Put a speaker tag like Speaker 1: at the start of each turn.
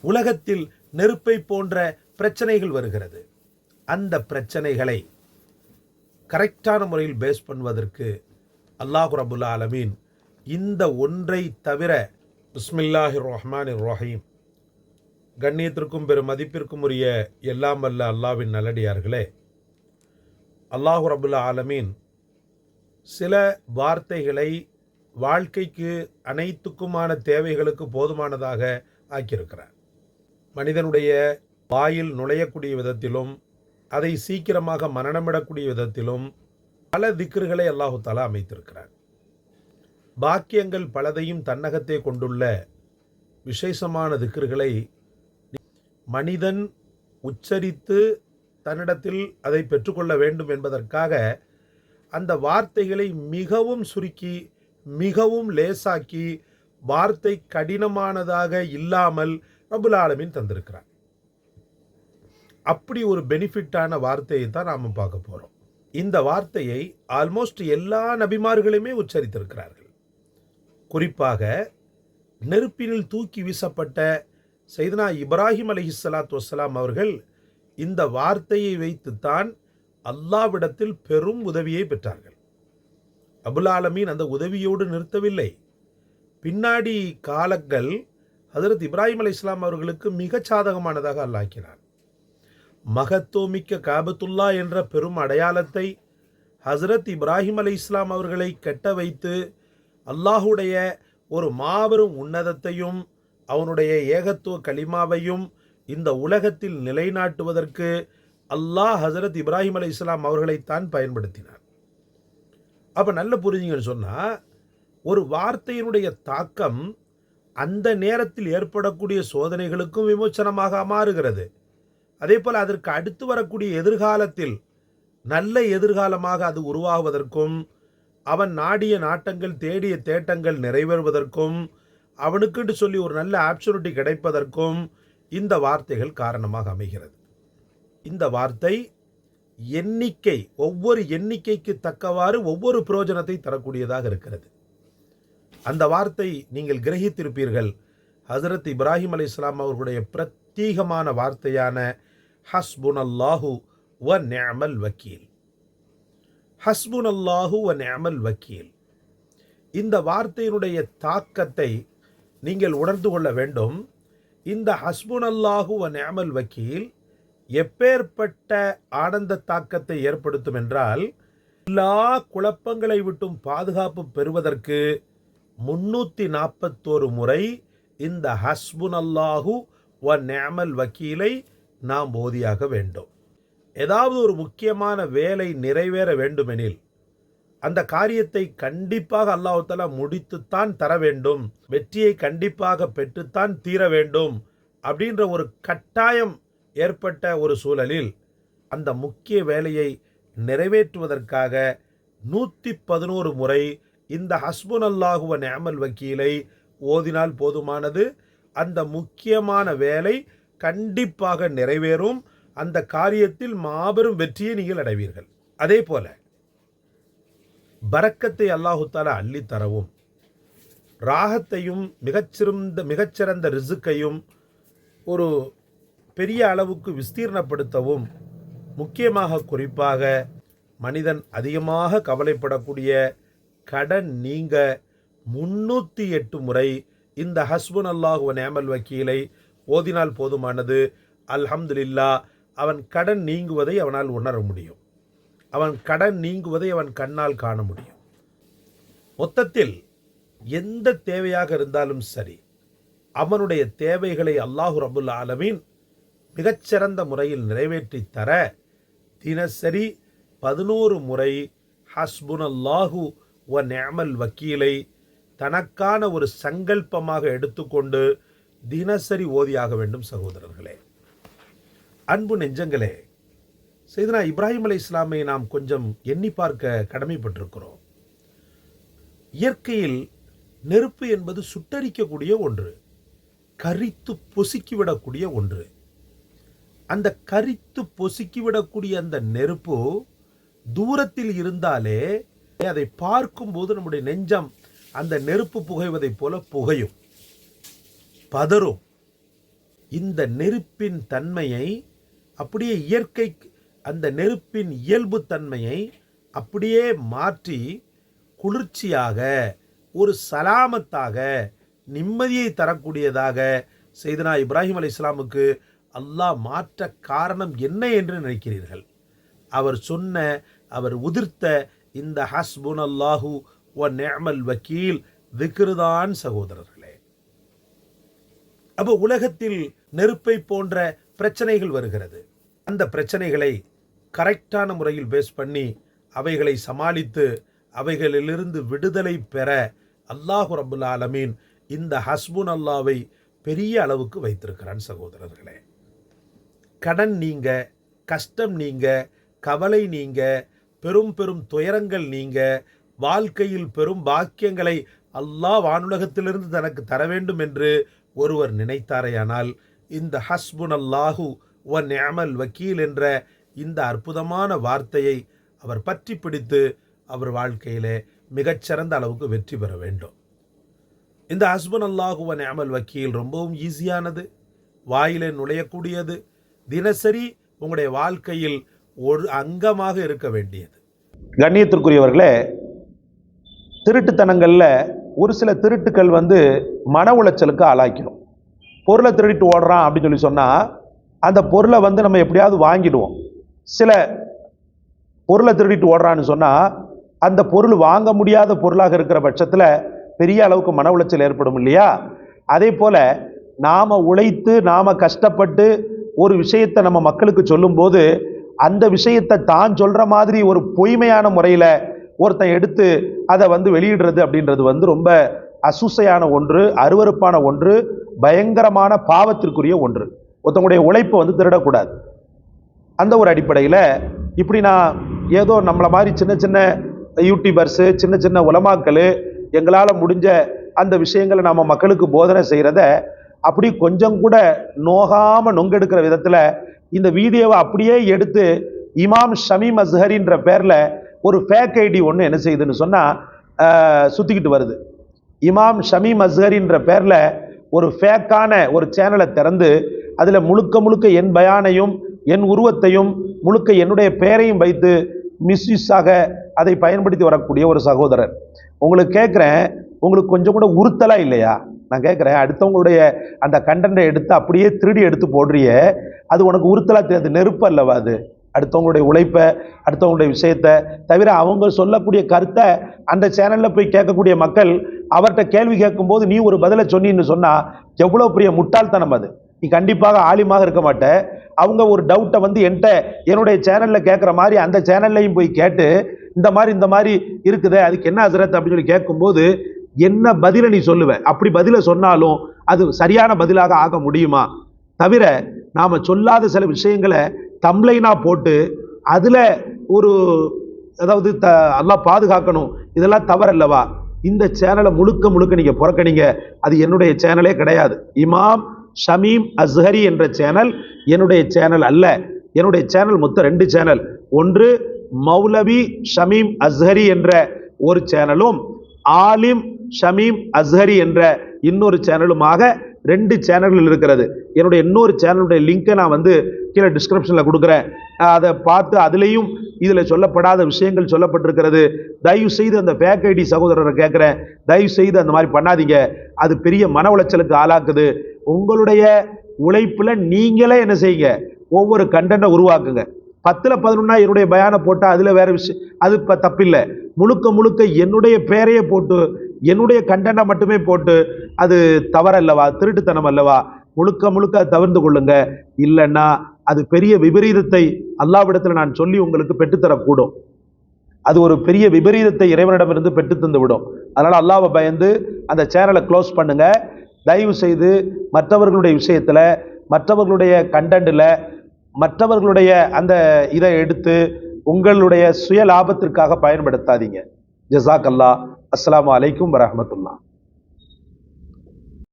Speaker 1: உலகத்தில் நெருப்பை போன்ற பிரச்சனைகள் வருகிறது. அந்த பிரச்சனைகளை கரெக்டான முறையில் பேஸ் பண்ணுவதற்கு அல்லாஹ் ரபுல் ஆலமீன் இந்த ஒன்றை தவிர பிஸ்மில்லாஹிர் ரஹ்மானிர் ரஹீம், கண்ணியத்திற்கும் பெரும் மதிப்பிற்கும் உரிய எல்லாம் வல்ல அல்லாஹ்வின் நல்லடியார்களே, அல்லாஹ் ரபுல் ஆலமீன் சில வார்த்தைகளை வாழ்க்கைக்கு அனைத்துக்குமான தேவைகளுக்கு போதுமானதாக ஆக்கியிருக்கிறார். மனிதனுடைய வாயில் நுழையக்கூடிய விதத்திலும் அதை சீக்கிரமாக மனனமிடக்கூடிய விதத்திலும் பல திக்ருகளை அல்லாஹு தஆலா அமைத்திருக்கிறார். பாக்கியங்கள் பலதையும் தன்னகத்தே கொண்டுள்ள விசேஷமான திக்ருகளை மனிதன் உச்சரித்து தன்னிடத்தில் அதை பெற்றுக்கொள்ள வேண்டும் என்பதற்காக அந்த வார்த்தைகளை மிகவும் சுருக்கி மிகவும் லேசாக்கி வார்த்தை கடினமானதாக இல்லாமல் ரப்புல் ஆலமீன் தந்திருக்கிறார். அப்படி ஒரு பெனிஃபிட்டான வார்த்தையை தான் நாம் பார்க்க போகிறோம். இந்த வார்த்தையை ஆல்மோஸ்ட் எல்லா நபிமார்களுமே உச்சரித்திருக்கிறார்கள். குறிப்பாக நெருப்பினில் தூக்கி வீசப்பட்ட சையதுனா இப்ராஹிம் அலைஹிஸ்ஸலாத்து வஸ்ஸலாம் அவர்கள் இந்த வார்த்தையை வைத்துத்தான் அல்லாஹ்விடத்தில் பெரும் உதவியை பெற்றார்கள். ரப்புல் ஆலமீன் அந்த உதவியோடு நிறுத்தவில்லை. பின்னாடி காலங்கள் ஹஜ்ரத் இப்ராஹிம் அலைஹிஸ்ஸலாம் அவர்களுக்கு மிக சாதகமானதாக அல்லாஹ் மகத்துவமிக்க காபத்துல்லா என்ற பெரும் அடையாளத்தை ஹஜ்ரத் இப்ராஹிம் அலைஹிஸ்ஸலாம் அவர்களை கட்ட வைத்து அல்லாஹுடைய ஒரு மாபெரும் உன்னதத்தையும் அவனுடைய ஏகத்துவ கலிமாவையும் இந்த உலகத்தில் நிலைநாட்டுவதற்கு அல்லாஹ் ஹஜ்ரத் இப்ராஹிம் அலைஹிஸ்ஸலாம் அவர்களைத்தான் பயன்படுத்தினார். அப்போ நல்ல புரிஞ்சுங்கன்னு சொன்னால், ஒரு வார்த்தையினுடைய தாக்கம் அந்த நேரத்தில் ஏற்படக்கூடிய சோதனைகளுக்கும் விமோச்சனமாக மாறுகிறது. அதே போல் அதற்கு அடுத்து வரக்கூடிய எதிர்காலத்தில் நல்ல எதிர்காலமாக அது உருவாகுவதற்கும் அவன் நாடிய நாட்டங்கள் தேடிய தேட்டங்கள் நிறைவேறுவதற்கும் அவனுக்குன்னு சொல்லி ஒரு நல்ல ஆப்சர்ச்சுனிட்டி கிடைப்பதற்கும் இந்த வார்த்தைகள் காரணமாக அமைகிறது. இந்த வார்த்தை எண்ணிக்கை, ஒவ்வொரு எண்ணிக்கைக்கு தக்கவாறு ஒவ்வொரு பிரயோஜனத்தை தரக்கூடியதாக இருக்கிறது. அந்த வார்த்தை நீங்கள் கிரகித்திருப்பீர்கள். ஹஜ்ரத் இப்ராஹிம் அலைஹிஸ்ஸலாம் அவர்களுடைய பிரத்யேகமான வார்த்தையான ஹஸ்புனல்லாஹு வ நிஅமல் வக்கீல். ஹஸ்புனல்லாஹு வ நிஅமல் வக்கீல். இந்த வார்த்தையினுடைய தாக்கத்தை நீங்கள் உணர்ந்து கொள்ள வேண்டும். இந்த ஹஸ்புனல்லாஹு வ நிஅமல் வக்கீல் எப்பேற்பட்ட ஆனந்த தாக்கத்தை ஏற்படுத்தும் என்றால், எல்லா குழப்பங்களை விட்டும் பாதுகாப்பு பெறுவதற்கு 341 முறை இந்த ஹஸ்புனல்லாஹு வ நிஅமல் வக்கீலை நாம் ஓதியாக வேண்டும். ஏதாவது ஒரு முக்கியமான வேலை நிறைவேற வேண்டுமெனில் அந்த காரியத்தை கண்டிப்பாக அல்லாஹ் தஆலா முடித்துத்தான் தர வேண்டும், வெற்றியை கண்டிப்பாக பெற்றுத்தான் தீர வேண்டும் அப்படின்ற ஒரு கட்டாயம் ஏற்பட்ட ஒரு சூழலில் அந்த முக்கிய வேலையை நிறைவேற்றுவதற்காக 111 முறை இந்த ஹஸ்புனல்லாஹு வ நிஅமல் வக்கீலை ஓதினால் போதுமானது. அந்த முக்கியமான வேலை கண்டிப்பாக நிறைவேறும். அந்த காரியத்தில் மாபெரும் வெற்றியை நீங்கள் அடைவீர்கள். அதே போல பரக்கத்தை அல்லாஹு தஆலா அள்ளி தரவும், ராகத்தையும் மிகச்சிறந்த ரிசுக்கையும் ஒரு பெரிய அளவுக்கு விஸ்தீர்ணப்படுத்தவும், முக்கியமாக குறிப்பாக மனிதன் அதிகமாக கவலைப்படக்கூடிய கடன் நீங்க 308 முறை இந்த ஹஸ்புனல்லாஹு வ நிஅமல் வக்கீலை ஓதினால் போதுமானது. அல்ஹம்துலில்லாஹ், அவன் கடன் நீங்குவதை அவனால் உணர முடியும். அவன் கடன் நீங்குவதை அவன் கண்ணால் காண முடியும். மொத்தத்தில் எந்த தேவையாக இருந்தாலும் சரி, அவனுடைய தேவைகளை அல்லாஹு ரப்புல் ஆலமீன் மிகச்சிறந்த முறையில் நிறைவேற்றி தர தினசரி 11 முறை ஹஸ்புனல்லாஹு வ நிஅமல் வக்கீலை தனக்கான ஒரு சங்கல்பமாக எடுத்துக்கொண்டு தினசரி ஓதியாக வேண்டும். சகோதரர்களே, அன்பு நெஞ்சங்களே, சையதுனா இப்ராஹிம் அலைஹிஸ்ஸலாமை நாம் கொஞ்சம் எண்ணி பார்க்க கடமைப்பட்டிருக்கிறோம். இயற்கையில் நெருப்பு என்பது சுட்டரிக்கக்கூடிய ஒன்று, கரித்து பொசுக்கிவிடக்கூடிய ஒன்று. அந்த கரித்து பொசுக்கிவிடக்கூடிய அந்த நெருப்பு தூரத்தில் இருந்தாலே அதை பார்க்கும்போது நம்முடைய நெஞ்சம் அந்த நெருப்பு புகைவதைப் போல புகையும், பதறும். இந்த நெருப்பின் தன்மையை அப்படியே இயற்கை, அந்த நெருப்பின் இயல்பு தன்மையை அப்படியே மாற்றி குளிர்ச்சியாக, ஒரு சலாமத்தாக, நிம்மதியை தரக்கூடியதாக செய்தனா இப்ராஹிம் அலைஹிஸ்ஸலாமுக்கு அல்லாஹ் மாற்ற காரணம் என்ன என்று நினைக்கிறீர்கள்? அவர் சொன்ன, அவர் உதிர்த்த இந்த ஹஸ்புனல்லாஹு வ நிஅமல் வக்கீல் திக்ருதான் சகோதரர்களே. அப்போ உலகத்தில் நெருப்பை போன்ற பிரச்சனைகள் வருகிறது. அந்த பிரச்சனைகளை கரெக்டான முறையில் பேஸ் பண்ணி அவைகளை சமாளித்து அவைகளிலிருந்து விடுதலை பெற அல்லாஹு ரப்புல் ஆலமீன் இந்த ஹஸ்புன் அல்லாவை பெரிய அளவுக்கு வைத்திருக்கிறான் சகோதரர்களே. கடன் நீங்க, கஷ்டம் நீங்க, கவலை நீங்க, பெரும் பெரும் துயரங்கள் நீங்க, வாழ்க்கையில் பெரும் பாக்கியங்களை அல்லாஹ் வானுலகத்திலிருந்து தனக்கு தர வேண்டும் என்று ஒருவர் நினைத்தாரையானால் இந்த ஹஸ்புன் அல்லாஹு வ நிஅமல் வக்கீல் என்ற இந்த அற்புதமான வார்த்தையை அவர் பற்றி பிடித்து அவர் வாழ்க்கையிலே மிகச்சிறந்த அளவுக்கு வெற்றி பெற வேண்டும். இந்த ஹஸ்புன் அல்லாஹு வ நிஅமல் வக்கீல் ரொம்பவும் ஈஸியானது, வாயிலே நுழையக்கூடியது, தினசரி உங்களுடைய வாழ்க்கையில் ஒரு அங்கமாக இருக்க வேண்டியது.
Speaker 2: கண்ணியத்திற்குரியவர்களே, திருட்டுத்தனங்களில் ஒரு சில திருட்டுக்கள் மன உளைச்சலுக்கு ஆளாக்கிடும். பொருளை திருடிட்டு ஓடுறான் அப்படின்னு சொல்லி சொன்னால் அந்த பொருளை நம்ம எப்படியாவது வாங்கிடுவோம். சில பொருளை திருடிட்டு ஓடுறான்னு சொன்னால் அந்த பொருள் வாங்க முடியாத பொருளாக இருக்கிற பட்சத்தில் பெரிய அளவுக்கு மன உளைச்சல் ஏற்படும் இல்லையா? அதே போல் நாம் உழைத்து நாம் கஷ்டப்பட்டு ஒரு விஷயத்தை நம்ம மக்களுக்கு சொல்லும்போது அந்த விஷயத்தை தான் சொல்கிற மாதிரி ஒரு பொய்மையான முறையில் ஒருத்தன் எடுத்து அதை வெளியிடுறது அப்படின்றது ரொம்ப அசூசையான ஒன்று, அருவருப்பான ஒன்று, பயங்கரமான பாவத்திற்குரிய ஒன்று. ஒருத்தவங்களுடைய உழைப்பை திருடக்கூடாது. அந்த ஒரு அடிப்படையில் இப்படி நான் ஏதோ நம்மளை மாதிரி சின்ன சின்ன யூடியூபர்ஸு, சின்ன சின்ன உலமாக்கள் எங்களால் முடிஞ்ச அந்த விஷயங்களை நம்ம மக்களுக்கு போதனை செய்கிறத அப்படி கொஞ்சம் கூட நோகாமல் நொங்கெடுக்கிற விதத்தில் இந்த வீடியோவை அப்படியே எடுத்து இமாம் ஷமீம் அஸ்ஹரின்ற பேரில் ஒரு ஃபேக் ஐடி ஒன்று என்ன செய்யுதுன்னு சொன்னால் சுற்றிக்கிட்டு வருது. இமாம் ஷமீம் அஸ்ஹரின்ற பேரில் ஒரு ஃபேக்கான ஒரு சேனலை திறந்து அதில் முழுக்க முழுக்க என் பயானையும் என் உருவத்தையும் முழுக்க என்னுடைய பெயரையும் வைத்து மிஸ்யூஸாக அதை பயன்படுத்தி வரக்கூடிய ஒரு சகோதரர். உங்களுக்கு கேட்குறேன், உங்களுக்கு கொஞ்சம் கூட உறுத்தலாக இல்லையா? நான் கேட்குறேன், அடுத்தவங்களுடைய அந்த கண்டென்ட்டை எடுத்து அப்படியே திருடி எடுத்து போடுறிய, அது உனக்கு உறுத்தலாக தெரியாது? நெருப்பு அல்லவா அது? அடுத்தவங்களுடைய உழைப்பை, அடுத்தவங்களுடைய விஷயத்தை தவிர அவங்க சொல்லக்கூடிய கருத்தை அந்த சேனலில் போய் கேட்கக்கூடிய மக்கள் அவர்கிட்ட கேள்வி கேட்கும்போது நீ ஒரு பதிலை சொன்னின்னு சொன்னால் எவ்வளோ பெரிய முட்டாள்தனம் அது. நீ கண்டிப்பாக ஆலிமாக இருக்க மாட்ட. அவங்க ஒரு டவுட்டை என்கிட்ட என்னுடைய சேனலில் கேட்குற மாதிரி அந்த சேனல்லையும் போய் கேட்டு இந்த மாதிரி இருக்குதே, அதுக்கு என்ன ஹசரத் அப்படின்னு சொல்லி கேட்கும்போது என்ன பதிலை நீ சொல்லுவ? அப்படி பதிலை சொன்னாலும் அது சரியான பதிலாக ஆக முடியுமா? தவிர நாம் சொல்லாத சில விஷயங்களை தம்ப்லைனா போட்டு அதில் ஒரு அதாவது அல்லாஹ் பாதுகாக்கணும், இதெல்லாம் தவறல்லவா? இந்த சேனலை முழுக்க முழுக்க நீங்கள் புறக்கணிங்க. அது என்னுடைய சேனலே கிடையாது. இமாம் ஷமீம் அஸ்ஹரி என்ற சேனல் என்னுடைய சேனல் அல்ல. என்னுடைய சேனல் மொத்தம் 2 சேனல். ஒன்று மௌலவி ஷமீம் அஸ்ஹரி என்ற ஒரு சேனலும் ஆலிம் ஷமீம் அஸ்ஹரி என்ற இன்னொரு சேனலுமாக 2 சேனல்கள் இருக்கிறது. என்னுடைய இன்னொரு சேனலுடைய லிங்கை நான் கீழே டிஸ்கிரிப்ஷனில் கொடுக்குறேன். அதை பார்த்து அதுலேயும் இதில் சொல்லப்படாத விஷயங்கள் சொல்லப்பட்டிருக்கிறது. தயவு செய்து அந்த ஃபேக் ஐடி சகோதரரை கேட்குறேன், தயவு செய்து அந்த மாதிரி பண்ணாதீங்க. அது பெரிய மன உளைச்சலுக்கு ஆளாக்குது. உங்களுடைய உழைப்பில் நீங்களே என்ன செய்யுங்க, ஒவ்வொரு கண்டென்ட்டை உருவாக்குங்க. 10ல் 11 என்னுடைய பயானை போட்டால் அதில் வேறு விஷயம், அது இப்போ தப்பில்லை. முழுக்க முழுக்க என்னுடைய பேரையே போட்டு என்னுடைய கண்டென்ட்டை மட்டுமே போட்டு அது தவறல்லவா? திருட்டுத்தனம் அல்லவா? முழுக்க முழுக்க தவிர்த்து கொள்ளுங்க. இல்லைன்னா அது பெரிய விபரீதத்தை அல்லாஹ்விடத்தில் நான் சொல்லி உங்களுக்கு பெற்றுத்தரக்கூடும். அது ஒரு பெரிய விபரீதத்தை இறைவனிடமிருந்து பெற்று தந்து விடும். அதனால் அல்லாஹ்வை பயந்து அந்த சேனலை க்ளோஸ் பண்ணுங்க. தயவு செய்து மற்றவர்களுடைய விஷயத்தில், மற்றவர்களுடைய கண்டென்ட்டில், மற்றவர்களுடைய அந்த இதை எடுத்து உங்களுடைய சுய லாபத்திற்காக பயன்படுத்தாதீங்க. ஜஸாக் அல்லாஹ். அஸ்ஸலாமு அலைக்கும் வரஹ்மத்துல்லாஹ்.